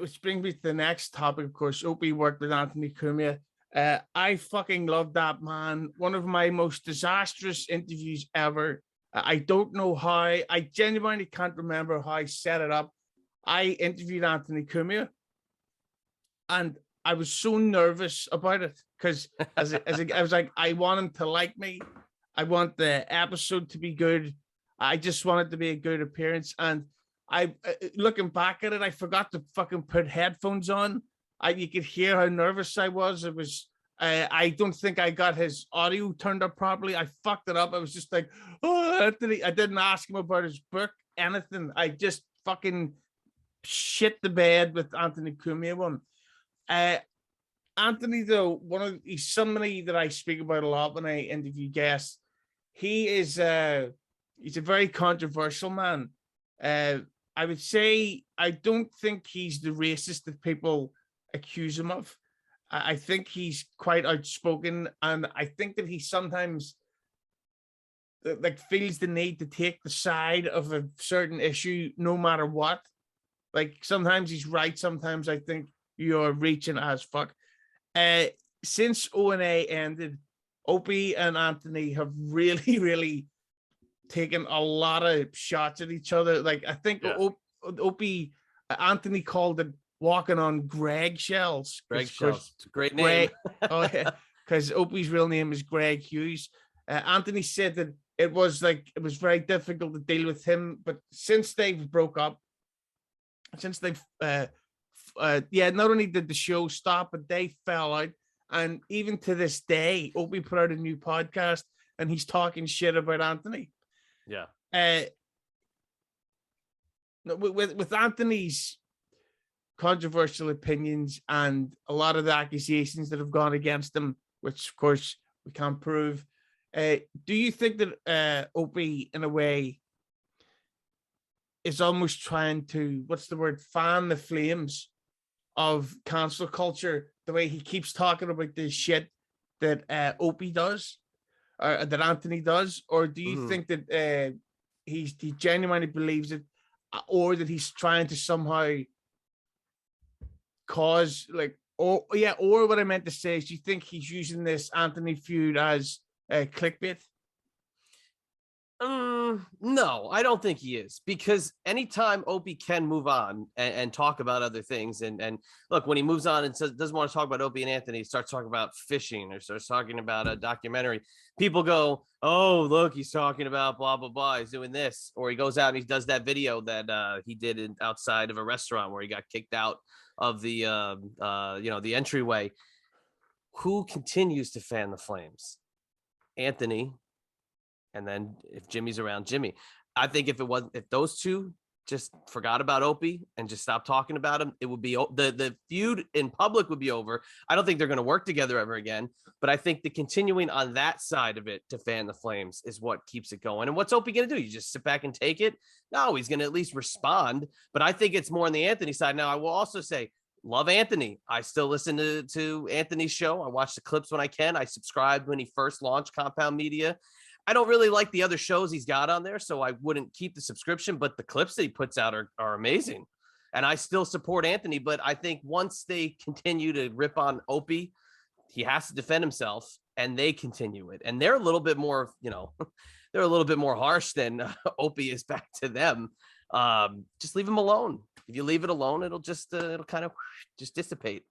which brings me to the next topic, of course. Opie worked with Anthony Cumia. I fucking love that man. One of my most disastrous interviews ever. I don't know how. I genuinely can't remember how I set it up. I interviewed Anthony Cumia, and I was so nervous about it because I was like, I want him to like me. I want the episode to be good. I just want it to be a good appearance. And I, looking back at it, I forgot to fucking put headphones on. You could hear how nervous I was. It was. I don't think I got his audio turned up properly. I fucked it up. I was just like, oh, Anthony. I didn't ask him about his book, anything. I just fucking shit the bed with Anthony Cumia one. Uh, Anthony, though, he's somebody that I speak about a lot when I interview guests. He is he's a very controversial man. I would say I don't think he's the racist that people accuse him of. I think he's quite outspoken, and I think that he sometimes like feels the need to take the side of a certain issue no matter what. Like sometimes he's right, sometimes I think you're reaching as fuck. Since O&A ended, Opie and Anthony have really, really taken a lot of shots at each other. Like I think Opie, Anthony called it walking on Greg shells. Greg shells, great name. Oh yeah, because Opie's real name is Greg Hughes. Anthony said that it was very difficult to deal with him, but since they've broke up, since they've not only did the show stop, but they fell out. And even to this day, Opie put out a new podcast and he's talking shit about Anthony. Yeah. With Anthony's controversial opinions and a lot of the accusations that have gone against him, which of course we can't prove, do you think that Opie, in a way, is almost trying to, fan the flames of cancel culture, the way he keeps talking about this shit that Opie does, or that Anthony does? Or do you think that he genuinely believes it, or that he's trying to somehow cause or what I meant to say is, do you think he's using this Anthony feud as clickbait? No, I don't think he is, because anytime Opie can move on and talk about other things, and look, when he moves on and says doesn't want to talk about Opie and Anthony, he starts talking about fishing or starts talking about a documentary, people go, oh, look, he's talking about blah, blah, blah, he's doing this. Or he goes out and he does that video that he did outside of a restaurant where he got kicked out of the the entryway. Who continues to fan the flames? Anthony. And then if Jimmy's around, Jimmy. I think if those two just forgot about Opie and just stopped talking about him, it would be the feud in public would be over. I don't think they're going to work together ever again. But I think the continuing on that side of it to fan the flames is what keeps it going. And what's Opie going to do? You just sit back and take it? No, he's going to at least respond. But I think it's more on the Anthony side. Now, I will also say, love Anthony. I still listen to Anthony's show. I watch the clips when I can. I subscribed when he first launched Compound Media. I don't really like the other shows he's got on there, so I wouldn't keep the subscription, but the clips that he puts out are amazing. And I still support Anthony, but I think once they continue to rip on Opie, he has to defend himself, and they continue it. And they're a little bit more, they're a little bit more harsh than Opie is back to them. Just leave him alone. If you leave it alone, it'll just it'll kind of just dissipate.